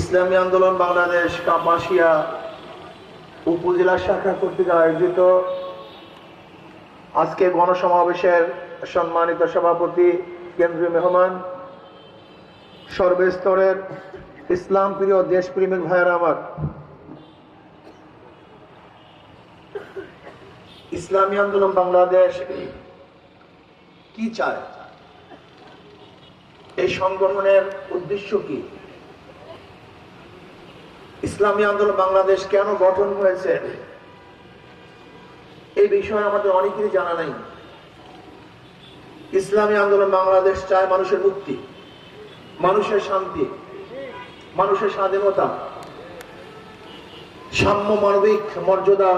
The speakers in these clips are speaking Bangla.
ইসলামী আন্দোলন বাংলাদেশ কাপাসিয়া উপজেলা শাখা কর্তৃক আয়োজিত আজকে গণসমাবেশের সম্মানিত সভাপতি, কেন্দ্রীয় মেহমান, সর্বস্তরের ইসলাম প্রিয় দেশপ্রেমিক ভাইয়েরা আমার, ইসলামী আন্দোলন বাংলাদেশ কি চায়? এই সংগঠনের উদ্দেশ্য কি? ইসলামী আন্দোলন বাংলাদেশ কেন গঠন হয়েছে? এই বিষয়ে আমাদের অনেকেরই জানা নাই। ইসলামী আন্দোলন বাংলাদেশ চায় মানুষের মুক্তি, মানুষের শান্তি, মানুষের স্বাধীনতা, সাম্য, মানবিক মর্যাদা,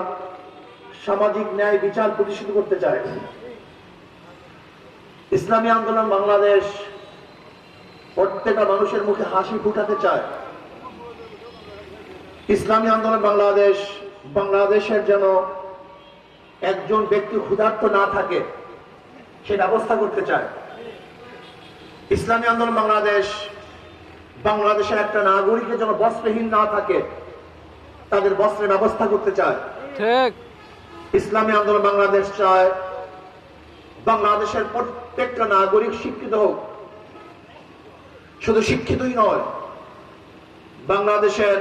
সামাজিক ন্যায় বিচার প্রতিষ্ঠিত করতে চায়। ইসলামী আন্দোলন বাংলাদেশ প্রত্যেকটা মানুষের মুখে হাসি ফুটাতে চায়। ইসলামী আন্দোলন বাংলাদেশ বাংলাদেশের যেন একজন ব্যক্তি ক্ষুধার্ত না থাকে সে ব্যবস্থা করতে চায়। ইসলামী আন্দোলন বাংলাদেশ বাংলাদেশের একটা নাগরিকের যেন বস্ত্রহীন না থাকে তাদের বস্ত্রের ব্যবস্থা করতে চায়। ঠিক। ইসলামী আন্দোলন বাংলাদেশ চায় বাংলাদেশের প্রত্যেকটা নাগরিক শিক্ষিত হোক। শুধু শিক্ষিতই নয়, বাংলাদেশের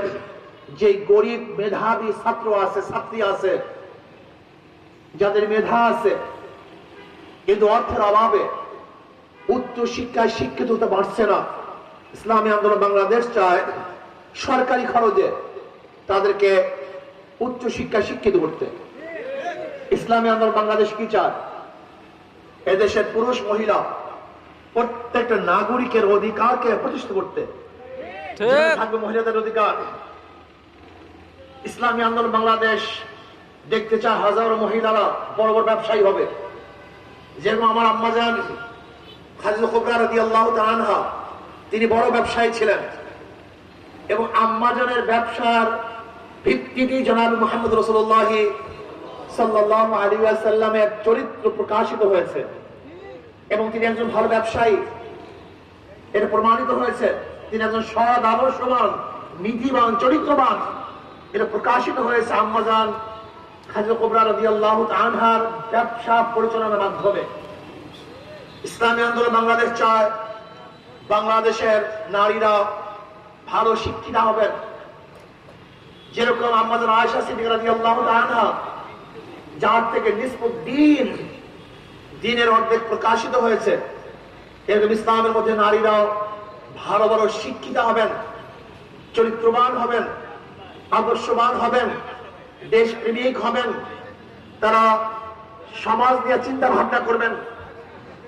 যে গরিব মেধাবী ছাত্র আছে, ছাত্রী আছে, যাদের মেধা আছে কিন্তু অর্থের অভাবে উচ্চ শিক্ষায় শিক্ষিত হতে পারছে না, ইসলামী আন্দোলন বাংলাদেশ চায় সরকারি খরচে তাদেরকে উচ্চ শিক্ষায় শিক্ষিত করতে। ইসলামী আন্দোলন বাংলাদেশ কি চায়? এদেশের পুরুষ মহিলা প্রত্যেকটা নাগরিকের অধিকারকে প্রতিষ্ঠা করতে থাকবে, মহিলাদের অধিকার। ইসলামী আন্দোলন বাংলাদেশ দেখতে চায় হাজারো মহিলারা বড় বড় ব্যবসায়ী হবে। যেরকম আমার আম্মাজান খাদিজা কুবরা রাদিয়াল্লাহু তাআলা আনহা, তিনি বড় ব্যবসায়ী ছিলেন এবং আম্মাজানের ব্যবসার ভিত্তিটি জনাব মুহাম্মদ রাসূলুল্লাহ সাল্লাল্লাহু আলাইহি ওয়াসাল্লামের চরিত্র প্রকাশিত হয়েছে এবং তিনি একজন ভালো ব্যবসায়ী, এটা প্রমাণিত হয়েছে। তিনি একজন সৎ, আদর্শবান, নীতিবান, চরিত্রবান, এটা প্রকাশিত হয়েছে আম্মাজান খাদিজা কুবরা রাদিয়াল্লাহু তাআলা আনহার ব্যবসা পরিচালনার মাধ্যমে। ইসলামী আন্দোলন বাংলাদেশ চায় বাংলাদেশের নারীরা ভালো শিক্ষিতা হবেন। যেরকম আম্মাজান আয়েশা সিদ্দিকা রাদিয়াল্লাহু তাআলা আনহা, যার থেকে নিসফুদ দ্বীন, দ্বীনের অর্ধেক প্রকাশিত হয়েছে, এরকম ইসলামের মধ্যে নারীরাও ভালো ভালো শিক্ষিতা হবেন, চরিত্রবান হবেন, আদর্শবান হবেন, দেশপ্রেমিক হবেন। তারা সমাজ নিয়ে চিন্তা ভাবনা করবেন,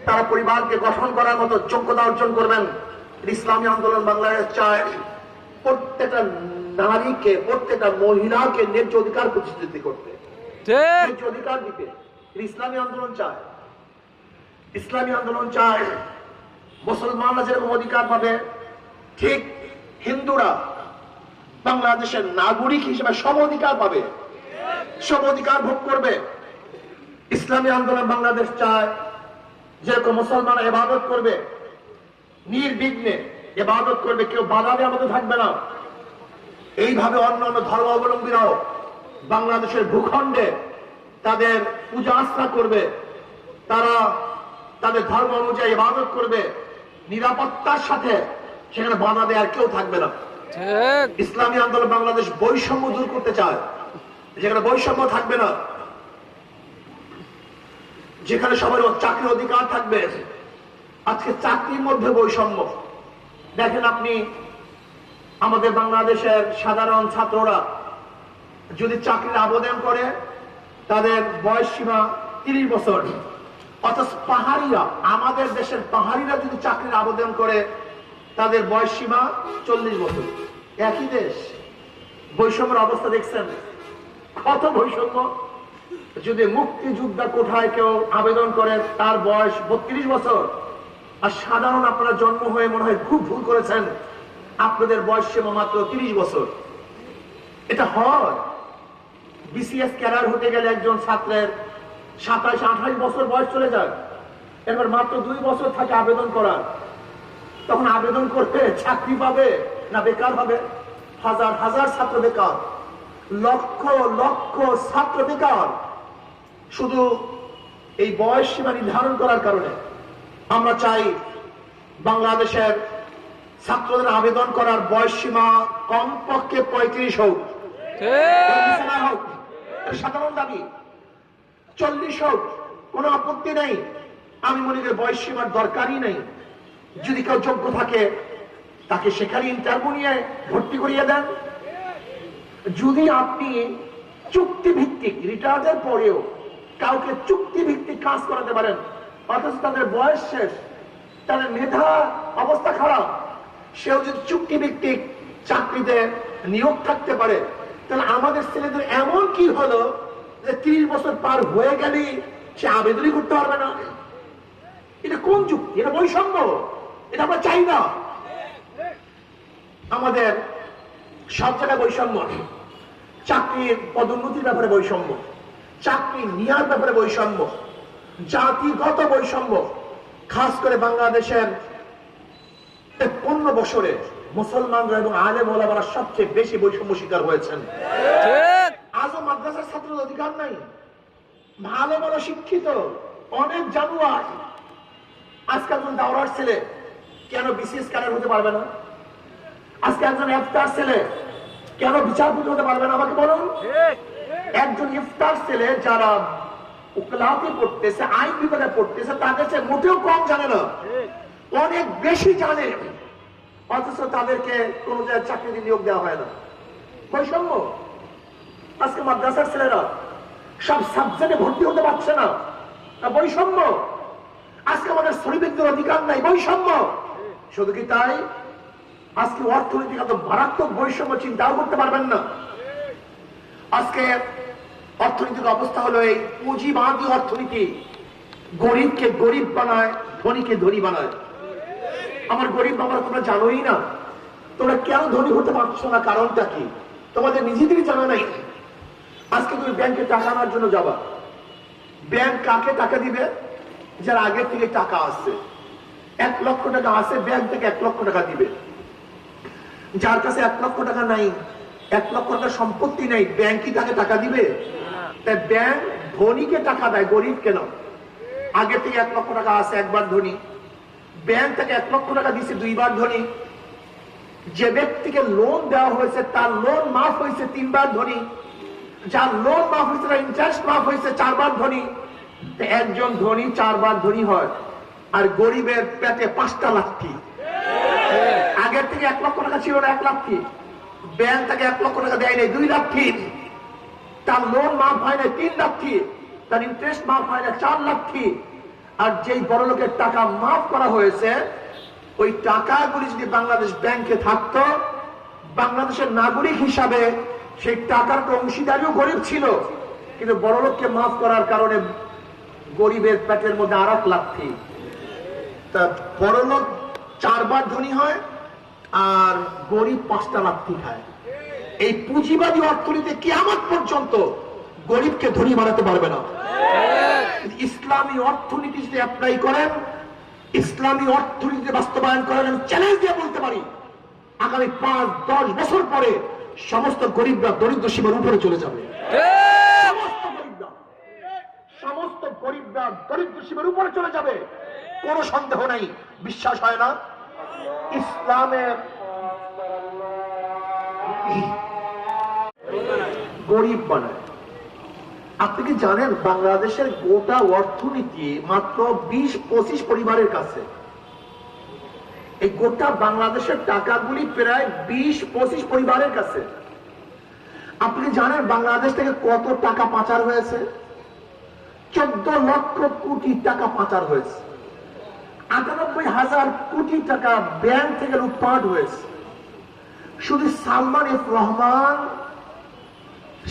তারা পরিবারকে গঠন করার মতো যোগ্যতা অর্জন করবেন। ইসলামী আন্দোলন বাংলাদেশ চায় প্রত্যেকটা নারীকে, প্রত্যেকটা মহিলাকে ন্যায্য অধিকার প্রতিষ্ঠিত করতে, ন্যায্য অধিকার দিতে ইসলামী আন্দোলন চায়। ইসলামী আন্দোলন চায় মুসলমানরা যেরকম অধিকার পাবে ঠিক হিন্দুরা বাংলাদেশের নাগরিক হিসেবে সম অধিকার পাবে, সম অধিকার ভোগ করবে। ইসলামী আন্দোলন বাংলাদেশ চায় যেরকম মুসলমানরা ইবাদত করবে, নির্বিঘ্নে ইবাদত করবে, কেউ বাধা দেওয়ার মতো থাকবে না। এইভাবে অন্যান্য ধর্মাবলম্বীরাও বাংলাদেশের ভূখণ্ডে তাদের পূজা আস্থা করবে, তারা তাদের ধর্ম অনুযায়ী ইবাদত করবে, নিরাপত্তার সাথে, সেখানে বাধা দেওয়ার কেউ থাকবে না। ইসলামী আন্দোলন বাংলাদেশ বৈষম্য দূর করতে চায়, যেখানে বৈষম্য থাকবে না, যেখানে সবার চাকরির অধিকার থাকবে। আজকে চাকরির মধ্যে বৈষম্য দেখেন আপনি, আমাদের বাংলাদেশের সাধারণ ছাত্ররা যদি চাকরির আবেদন করে তাদের বয়স সীমা 30 বছর, অথচ পাহাড়িরা, আমাদের দেশের পাহাড়িরা যদি চাকরির আবেদন করে তাদের বয়স সীমা 40 বছর। একই দেশ, বৈষম্যের অবস্থা দেখছেন কত বৈষম্য। যদি মুক্তিযোদ্ধা কোঠায় কেউ আবেদন করে তার বয়স 32 বছর, আর সাধারণ আপনারা জন্ম হয়ে মনে হয় খুব ভুল করেছেন, আপনাদের বয়স সীমা মাত্র 30 বছর। এটা হয়। বিসিএস ক্যাডার হতে গেলে একজন ছাত্রের 27-28 বছর বয়স চলে যায়, এবার মাত্র 2 বছর থাকে আবেদন করার। তখন আবেদন করতে চাকরি পাবে না বেকার হবে? হাজার হাজার ছাত্র বেকার, লক্ষ লক্ষ ছাত্র বেকার, শুধু এই বয়স সীমা নির্ধারণ করার কারণে। আমরা চাই বাংলাদেশের ছাত্রদের আবেদন করার বয়স সীমা কমপক্ষে 35 হোক, সাধারণ দাবি 40 হোক, কোনো আপত্তি নেই। আমি মনে করি বয়স সীমার দরকারই নেই। যদি কেউ যোগ্য থাকে তাকে সেখানে ইন্টারভিউ নিয়ে ভর্তি করিয়ে দেন। যদি আপনি চুক্তিভিত্তিক রিটায়ার্ডের পরেও কাউকে চুক্তিভিত্তিক কাজ করাতে পারেন, অথচ তাদের বয়স শেষ, তাদের মেধা অবস্থা খারাপ, সেও যদি চুক্তিভিত্তিক চাকরিতে নিয়োগ থাকতে পারে, তাহলে আমাদের ছেলেদের এমন কি হলো যে 30 বছর পার হয়ে গেলেই সে আবেদনই করতে পারবে না? এটা কোন যুক্তি? এটা বৈষম্য। এটা আমরা চাই না। আমাদের সব জায়গায় বৈষম্য, চাকরির পদোন্নতির ব্যাপারে বৈষম্য, চাকরি নেওয়ার ব্যাপারে বৈষম্য, জাতিগত বৈষম্য। খাস করে বাংলাদেশের 15 বছরে মুসলমানরা এবং আলেম ওলামারা সবচেয়ে বেশি বৈষম্য শিকার হয়েছেন। আজও মাদ্রাসার ছাত্রদের অধিকার নাই। ভালো ভালো শিক্ষিত অনেক জানুয়ার আজকে একজন দাওরার ছেলে কেন বিসিএস ক্যাডার হতে পারবে না? আজকে একজন ইফতার ছেলে কেন বিচারপতি হতে পারবে না? আমাকে বলুন। একজন ইফতার ছেলে যারা উকিলাতি পড়তেছে, আইন বিভাগে পড়তেছে, তাদের সে মোটেও কম জানে না, অনেক বেশি জানে, অথচ তাদেরকে কোন জায়গায় চাকরি নিয়োগ দেওয়া হয় না। বৈষম্য। আজকে মাদ্রাসার ছেলেরা সব সাবজেক্টে ভর্তি হতে পারছে না, বৈষম্য। আজকে আমাদের শ্রমিকদের অধিকার নাই, বৈষম্য। শুধু কি তাই, আজকে অর্থনৈতিক এত মারাত্মক বৈষম্য চিন্তাও করতে পারবেন না। আজকে অর্থনৈতিক অবস্থা হলো এই পুঁজিবাদী অর্থনীতি, গরিবকে গরিব বানায়, ধনীকে ধনী বানায়। আমার গরিব বাবারা তোমরা জানোই না, তোমরা কেন ধনী হতে পারছো না, কারণটা কি তোমাদের নিজেদেরই জানা নাই। আজকে তুমি ব্যাংকে টাকা আনার জন্য যাবা, ব্যাংক কাকে টাকা দিবে? যার আগে থেকে টাকা আসছে, 1 লক্ষ টাকা আছে, ব্যাংক থেকে 1 লক্ষ টাকা দিবে। যার কাছে 1 লক্ষ টাকা নাই, 1 লক্ষ টাকা সম্পত্তি নেই, ব্যাংক কি তাকে টাকা দিবে? তাই ব্যাংক ধনীকে টাকা দেয়, গরিব কেন? আগে থেকে 1 লক্ষ টাকা আছে, একবার ধনী। ব্যাংক থেকে 1 লক্ষ টাকা দিচ্ছে, 2 বার ধনী। যে ব্যক্তিকে লোন দেওয়া হয়েছে তার লোন মাফ হয়েছে, 3 বার ধনী। যার লোন মাফ হয়েছে, তার ইন্টারেস্ট মাফ হয়েছে, 4 বার ধনী। একজন ধনী 4 বার ধনী হয়, আর গরিবের পেটে 5টা লাথি। আগের থেকে 1 লক্ষ টাকা ছিল না, 1 লাথি। ব্যাংক থেকে 1 লক্ষ টাকা দেয় নাই, 2 লাথি। তার লোন মাফ হয় না, 3 লাথি। তার ইন্টারেস্ট মাফ হয় না, 4 লাথি। আর যেই বড় লোকের টাকা মাফ করা হয়েছে, ওই টাকাগুলি যদি বাংলাদেশ ব্যাংকে থাকতো, বাংলাদেশের নাগরিক হিসাবে সেই টাকার অংশীদারিও গরিব ছিল, কিন্তু বড় লোককে মাফ করার কারণে গরিবের পেটের মধ্যে আর 1 লাথি। তা বড় লোক 4 বার ধনী হয়, আর গরিব 5টা লাথি খায়। এই পুঁজিবাদী অর্থনীতি কিয়ামত পর্যন্ত গরিবকে ধনী বানাতে পারবে না। ইসলামী অর্থনীতি যদি অ্যাপ্লাই করেন, ইসলামী অর্থনীতি বাস্তবায়ন করেন, আমি চ্যালেঞ্জ দিয়ে বলতে পারি, আগামী 5-10 বছর পরে সমস্ত গরিবরা দরিদ্র সীমার উপরে চলে যাবে। সমস্ত গরিবরা দরিদ্র সীমার উপরে চলে যাবে, কোনো সন্দেহ নেই। বিশ্বাস হয় না? ইসলামের গরিব বানায়। আপনি কি জানেন বাংলাদেশের গোটা অর্থনীতি মাত্র 20-25 পরিবারের কাছে? এই গোটা বাংলাদেশের টাকাগুলি প্রায় 20-25 পরিবারের কাছে। আপনি জানেন বাংলাদেশ থেকে কত টাকা পাচার হয়েছে? 14 লক্ষ কোটি টাকা পাচার হয়েছে। 98,000 কোটি টাকা ব্যাংক থেকে লুটপাট হয়েছে। শুধু সালমান এফ রহমান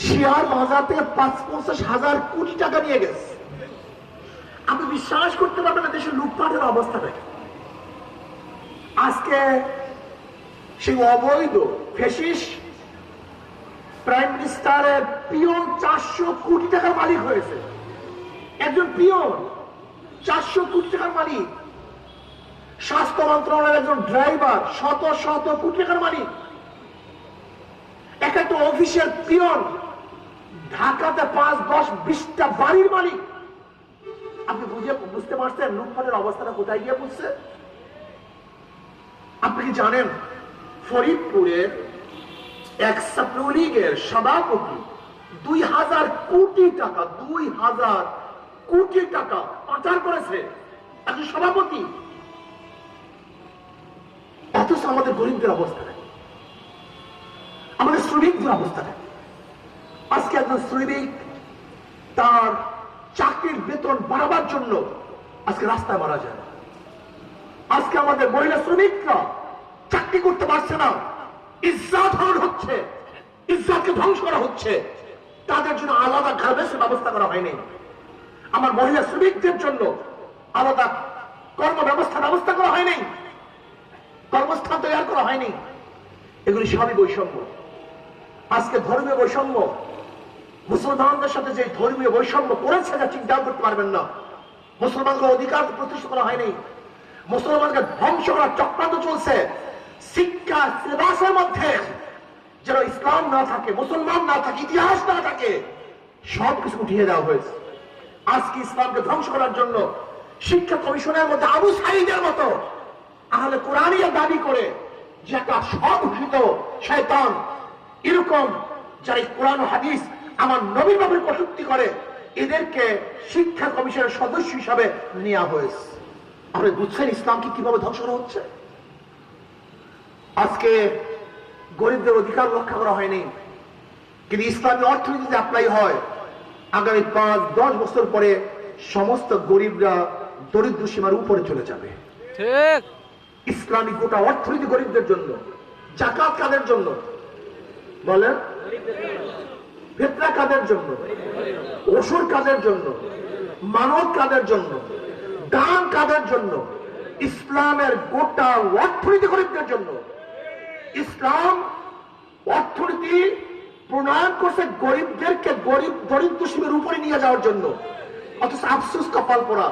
শেয়ার বাজার থেকে 50-50,000 কোটি টাকা নিয়ে গেছে। আপনি বিশ্বাস করতে পারবেন না দেশের লুটপাটের অবস্থাটা। আজকে সেই অবৈধ ফ্যাসিস্ট প্রাইম মিনিস্টারের পিয়ন 400 কোটি টাকার মালিক হয়েছে। একজন পিয়ন 400 কোটি টাকার মালিক। স্বাস্থ্য মন্ত্রণালয়ের একজন ড্রাইভার শত শত কোটি টাকার মালিক। অফিসের পিয়ন, ঢাকাতে 5, 10, 20টা বাড়ির মালিক। আপনি বুঝতে পারছেন লুটপাটের অবস্থাটা কোথায় গিয়ে বুঝছে? আপনি কি জানেন ফরিদপুরের এক ছাত্রলীগের সভাপতি 2000 কোটি টাকা, 2000 কোটি টাকা পাচার করেছে একজন সভাপতি। অথচ আমাদের গরিবদের অবস্থা নেই, আমাদের শ্রমিকদের অবস্থা নেই। আজকে একজন শ্রমিক তার চাকরির বেতন বাড়াবার জন্য আজকে রাস্তায় মারা যায়। আজকে আমাদের মহিলা শ্রমিকরা চাকরি করতে পারছে না, ইজ্জত হরণ হচ্ছে, ইজ্জতকে ধ্বংস করা হচ্ছে। তাদের জন্য আলাদা গার্মেন্টসের ব্যবস্থা করা হয়নি। আমার মহিলা শ্রমিকদের জন্য আলাদা কর্ম ব্যবস্থা করা হয়নি, কর্মস্থান তৈরি করা হয়নি। এগুলি সবই বৈষম্য। আজকে ধর্মীয় বৈষম্য, মুসলমানদের সাথে যে ধর্মীয় বৈষম্য করেছে যা চিন্তাও করতে পারবেন না। মুসলমানদের অধিকার প্রতিষ্ঠা করা হয়নি, মুসলমানকে ধ্বংস করার চক্রান্ত চলছে। শিক্ষা সিলেবাসের মধ্যে যেন ইসলাম না থাকে, মুসলমান না থাকে, ইতিহাস না থাকে, সবকিছু উঠিয়ে দেওয়া হয়েছে। আজকে ইসলামকে ধ্বংস করার জন্য শিক্ষা কমিশনের মধ্যে আবু সাঈদের মতো আহলে কোরআনিয়া দাবি করে যে একটা স্বঘোষিত শয়তান, এরকম যারা কোরআন ও হাদিস আমার নবীর বাবের কটূক্তি করে, এদেরকে শিক্ষা কমিশনের সদস্য হিসাবে নেওয়া হয়েছে। আপনি বুঝছেন ইসলামকে কিভাবে ধ্বংস করা হচ্ছে? আজকে গরিবদের অধিকার রক্ষা করা হয়নি, কিন্তু ইসলামী অর্থনীতিতে অ্যাপ্লাই হয়। আগামী 5-10 বছর পরে সমস্ত গরিবরা দরিদ্র সীমার উপরে চলে যাবে। ঠিক, ইসলামিক গোটা অর্থনীতি গরিবদের জন্য। জাকাত কাদের জন্য বলেন? ফিতরা কাদের জন্য? ওসুর কাদের জন্য? মানব কাদের জন্য? দান কাদের জন্য? ইসলামের গোটা অর্থনীতি গরিবদের জন্য। ইসলাম অর্থনীতি প্রণয়ন করছে গরিবদেরকে দরিদ্র সীমার উপরে নিয়ে যাওয়ার জন্য। অথচ আফসোস, কপাল পোড়া,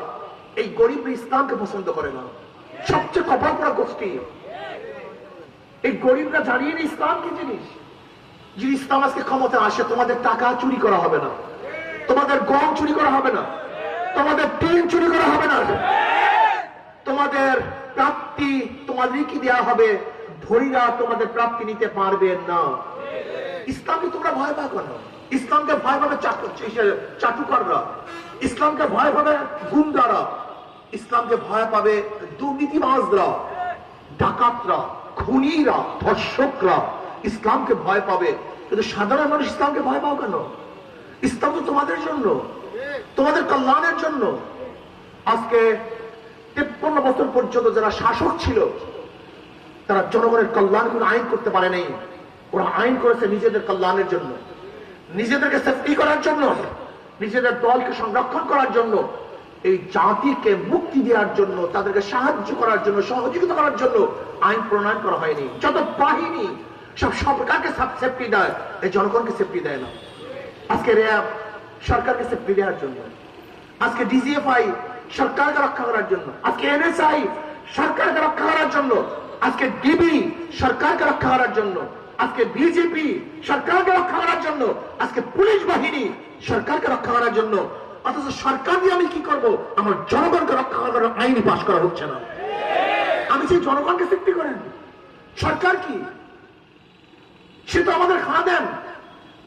এই গরিব ইসলামকে পছন্দ করে না। সবচেয়ে কপাল পোড়া গোষ্ঠী এই গরিবরা। জানিয়ে না ইসলাম কি জিনিস। যে ইসলাম আজকে ক্ষমতা আসে, তোমাদের টাকা চুরি করা হবে না, তোমাদের গম চুরি করা হবে না, তোমাদের টিন চুরি করা হবে না, তোমাদের প্রাপ্তি তোমাদেরকে দেওয়া হবে, ধনীরা তোমাদের প্রাপ্তি নিতে পারবে না। ইসলামকে তোমরা ভয় পাও কেন? ইসলামকে ভয় পাবে চাটুকাররা, ইসলামকে ভয় পাবে গুন্ডারা, ইসলামকে ভয় পাবে দুর্নীতিবাজরা, ডাকাতরা, খুনিরা, ধর্ষকরা ইসলামকে ভয় পাবে। কিন্তু সাধারণ মানুষ ইসলামকে ভয় পাও কেন? ইসলাম তো তোমাদের জন্য, তোমাদের কল্যাণের জন্য। আজকে 53 বছর পর্যন্ত যারা শাসক ছিল তারা জনগণের কল্যাণ কোনো আইন করতে পারে নাই। ওরা আইন করেছে নিজেদের কল্যাণের জন্য, নিজেদেরকে সেফটি করার জন্য, নিজেদের দলকে সংরক্ষণ করার জন্য, এই জাতিকে মুক্তি দেওয়ার জন্য, তাদেরকে সাহায্য করার জন্য, সহযোগিতা করার জন্য আইন প্রণয়ন করা হয়নি। যত বাহিনী সব সরকারকে সেফটি দেয়, এই জনগণকে সেফটি দেয় না। আজকে র্যাব সরকারকে সেফটি দেওয়ার জন্য, আজকে ডিজিএফআই সরকারকে রক্ষা করার জন্য, আজকে এনএসআই সরকারকে রক্ষা করার জন্য, আজকে ডিবি সরকারকে রক্ষা করার জন্য, আজকে বিজেপি সরকারকে রক্ষা করার জন্য, আজকে পুলিশ বাহিনী সরকারকে রক্ষা করার জন্য। অথচ সরকার দিয়ে আমি কি করব? আমার জনগণকে রক্ষা করার আইনই পাশ করা হচ্ছে না। আমি সেই জনগণকে সেফটি করেন। সরকার কি? সে তো আমাদের খাদেম,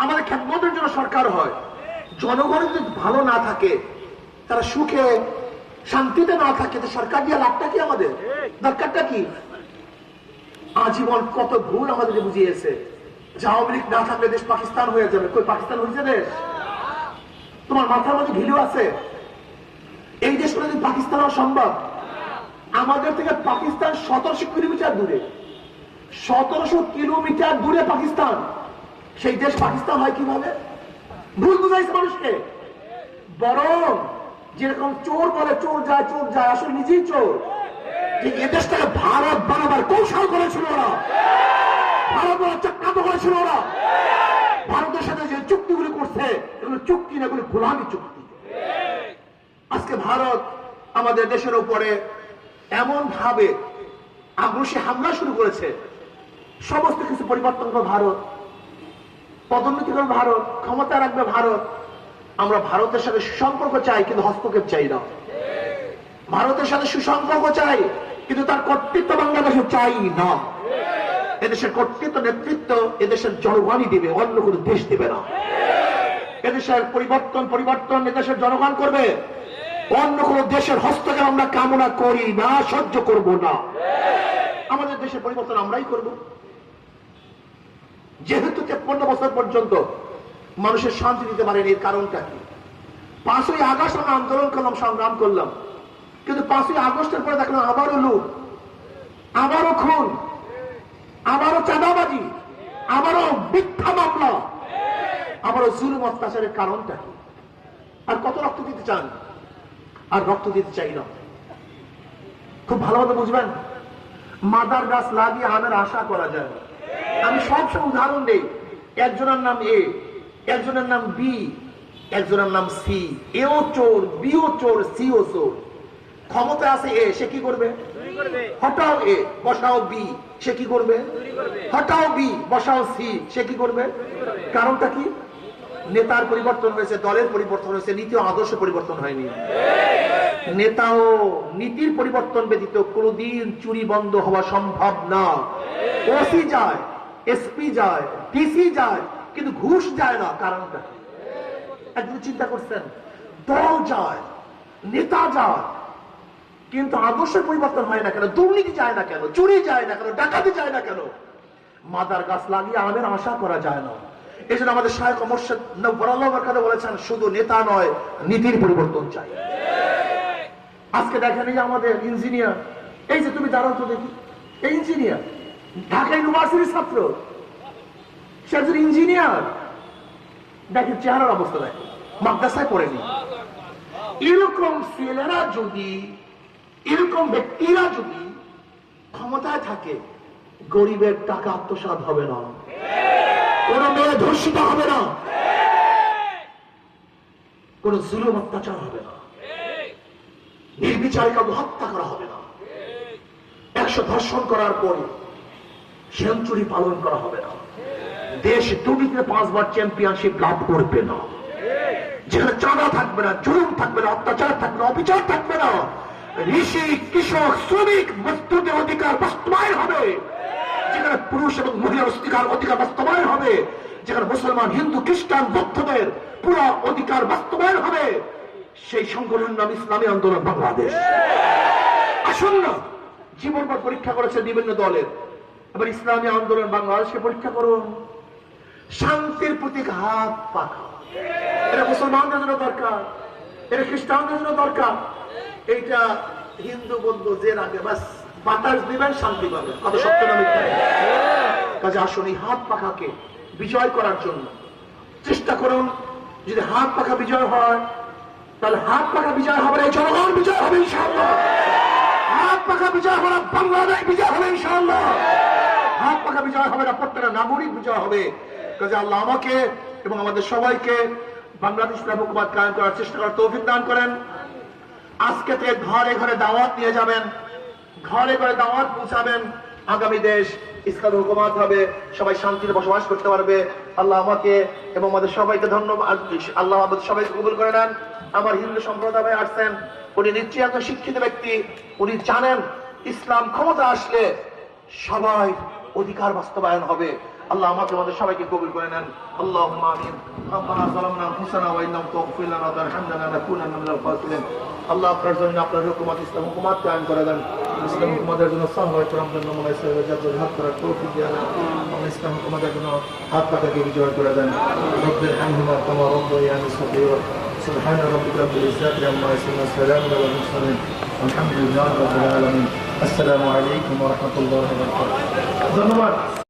আমাদের খেদমতের জন্য সরকার হয়। জনগণ যদি ভালো না থাকে, তারা সুখে শান্তিতে না থাকে, তো সরকার দিয়ে লাভটা কি? আমাদের দরকারটা কি? আজীবন কত ভুল আমাদেরকে বুঝিয়েছে যে আওয়ামী লীগ না থাকলে দেশ পাকিস্তান হয়ে যাবে। কই পাকিস্তান হয়েছে দেশ? তোমার মাথার মধ্যে ঘিলু আছে? এই দেশ কোনদিন পাকিস্তান হওয়া সম্ভব? আমাদের থেকে পাকিস্তান 1700 কিলোমিটার দূরে, 1700 কিলোমিটার দূরে পাকিস্তান। সেই দেশ পাকিস্তান হয় কিভাবে? ভুল বুঝাইছে মানুষকে। বরং যেরকম চোর বলে চোর যায় চোর যায়, আসলে নিজেই চোর। যে এ দেশটাকে ভারত বানাবার কৌশল করেছিল ওরা, ভারত চক্রান্ত করেছিল ওরা। ভারতের সাথে যে চুক্তিগুলি করছে, এগুলো চুক্তি না, এগুলো গোলামি চুক্তি। আজকে ভারত আমাদের দেশের উপরে এমন ভাবে আগ্রাসী হামলা শুরু করেছে, সমস্ত কিছু পরিবর্তন করে ভারত। পদোন্নতি করবে ভারত, ক্ষমতা রাখবে ভারত। আমরা ভারতের সাথে সুসম্পর্ক চাই, কিন্তু হস্তক্ষেপ চাই না। ভারতের সাথে সুসম্পর্ক চাই, কিন্তু তার কর্তৃত্ব বাংলাদেশে চাই না। এদেশের কর্তৃত্ব নেতৃত্ব এদেশের জনগণই দিবে, অন্য কোনো দেশ দিবে না। এদেশের পরিবর্তন এদেশের জনগণ করবে, অন্য কোন দেশের হস্তক্ষেপ আমরা কামনা করি না, সহ্য করব না। আমাদের দেশের পরিবর্তন আমরাই করব। যেহেতু 53 বছর পর্যন্ত মানুষের শান্তি দিতে পারেনি, এর কারণটা কি? 5ই আগস্ট আমরা আন্দোলন করলাম, সংগ্রাম করলাম, কিন্তু 5ই আগস্টের পরে দেখলাম আবারও লুট, আবারও খুন, আবারও চাঁদাবাজি, আবারও মিথ্যা মামলা, আবারও জুলুম অত্যাচারের কারণটা কি? আর কত রক্ত দিতে চান? আর রক্ত দিতে চাই না। খুব ভালোভাবে বুঝবেন, মাদার গাছ লাগিয়ে আমের আশা করা যায় না। আমি সবসময় উদাহরণ দেই, একজনের নাম এ, একজনের নাম বি, একজনের নাম সি। এও চোর, বিও চোর, সিও চোর। ক্ষমতা আছে এ, সে কি করবে? হটাও এ, বসাও বি, সে কি করবে? হটাও বি, বসাও সি, সে কি করবে? কারণটা কি? নেতার পরিবর্তন হয়েছে, দলের পরিবর্তন হয়েছে, নীতি ও আদর্শ পরিবর্তন হয়নি। নেতা ও নীতির পরিবর্তন ব্যতীত কোনদিন চুরি বন্ধ হওয়া সম্ভব না। ওসি যায়, এসপি যায়, ডিসি যায়, কিন্তু ঘুষ যায় না। কারণটা একদিন চিন্তা করছেন? দল যায়, নেতা যায়, কিন্তু আদর্শের পরিবর্তন হয় না কেন? দুর্নীতি যায় না কেন? চুরি যায় না কেন? ডাকাতি যায় না কেন? মাদার গাছ লাগিয়ে আমের আশা করা যায় না। এই জন্য আমাদের শায়খ মুর্শিদ নওয়ারুল্লাহ বরকাত বলেছেন, শুধু নেতা নয়, নীতির পরিবর্তন চাই। আজকে দেখেন, এই আমাদের ইঞ্জিনিয়ার, এই যে তুমি দাঁড়াও তো দেখি, এই ইঞ্জিনিয়ার ঢাকা ইউনিভার্সিটির ছাত্র, সে একজন ইঞ্জিনিয়ার। দেখেন চেহারার অবস্থা, দেখেন মাদ্রাসায় পড়েনি। এরকম ছেলেরা যদি, এরকম ব্যক্তিরা যদি ক্ষমতায় থাকে, গরিবের টাকা আত্মসাৎ হবে না, কোন মেয়ে ধর্ষিত হবে না, কোন জুলুম অত্যাচার হবে না, নির্বিচারে কাউকে হত্যা করা হবে না, 100 ধর্ষণ করার পরে সেঞ্চুরি পালন করা হবে না, দেশ দুর্নীতিতে 5 বার চ্যাম্পিয়নশিপ লাভ করবে না, যেখানে চাঁদা থাকবে না, জুলুম থাকবে না, অত্যাচার থাকবে না, অবিচার থাকবে না, ঋষি, কৃষক, শ্রমিক, মজদুরদের অধিকার বাস্তবায়ন হবে, যেখানে পুরুষ এবং মহিলার অধিকার বাস্তবায়ন হবে, যেখানে মুসলমান, হিন্দু, খ্রিস্টান, বৌদ্ধদের পুরো অধিকার বাস্তবায়ন হবে, সেই সংগঠনের নাম ইসলামী আন্দোলন বাংলাদেশ। আসুন না, জীবনভর পরীক্ষা করেছে বিভিন্ন দলের, এবার ইসলামী আন্দোলন বাংলাদেশকে পরীক্ষা করুন। শান্তির প্রতীক হাত পাখা, এটা মুসলমানদের জন্য দরকার, এটা খ্রিস্টানদের জন্য দরকার। এইটা হিন্দু বৌদ্ধ যে আগে বাস বাতাস দিবেন, শান্তি পাবেন। কত সত্য না মিথ্যা? কাজে আসুন, এই হাত পাখাকে বিজয় করার জন্য চেষ্টা করুন। যদি হাত পাখা বিজয় হয়, তাহলে হাত পাখা বিজয় হবে না, জনগণ বিজয় হবে ইনশাআল্লাহ। হাত পাখা বিজয় হবে না, বাংলাদেশ বিজয় হবে ইনশাআল্লাহ। হাত পাখা বিজয় হবে না, প্রত্যেকটা নাগরিক বিজয় হবে। কাজে আল্লাহ আমাকে এবং আমাদের সবাইকে বাংলাদেশ হুকুমত কায়েম করার চেষ্টা করার তৌফিক দান করেন। আজকে থেকে ঘরে ঘরে দাওয়াত নিয়ে যাবেন, ঘরে ঘরে দাওয়াত পৌঁছাবেন। আগামী দেশ ইসলামী হুকুমত হবে, সবাই শান্তিতে বসবাস করতে পারবে। আল্লাহ আমাকে এবং আমাদের সবাইকে ধন্যবাদ, আল্লাহ আমাদের সবাইকে কবুল করে নেন। আমার হিন্দু সম্প্রদায় আসছেন, উনি নিশ্চয়ই একজন শিক্ষিত ব্যক্তি, উনি জানেন ইসলাম ক্ষমতা আসলে সবাই অধিকার বাস্তবায়ন হবে। আল্লাহ আমাকে আমাদের সবাইকে কবুল করে নেন। আল্লাহুম্মা আমিন। রব্বানা যালামনা আনফুসানা ওয়া ইল্লাম তাগফির লানা ওয়া তারহামনা লানাকুনান্না মিনাল খাসিরিন। আল্লাহ আপনার জন্য, আপনার হুকুমত, ইসলাম হুকুমত কায়েম করে দেন। ইসলাম হুকুমতের জন্য সাহাবায়ে কেরামদের নমুনা হিসেবে জাতীয় হাত করার তৌফিক দিয়ে দেন। আমরা ইসলাম হুকুমতের জন্য হাত পাকাকে বিজয় করে দেন। রব্বির হামহুমা কামা রাব্বায়ানি সগীরা। সুবহান রাব্বিকা রাব্বিল ইজ্জাতি আম্মা ইয়াসিফুন ওয়া সালামুন আলাল মুরসালিন আলহামদুলিল্লাহি রাব্বিল আলামিন। আসসালামু আলাইকুম ওয়া রাহমাতুল্লাহি ওয়া বারাকাতুহু। ধন্যবাদ।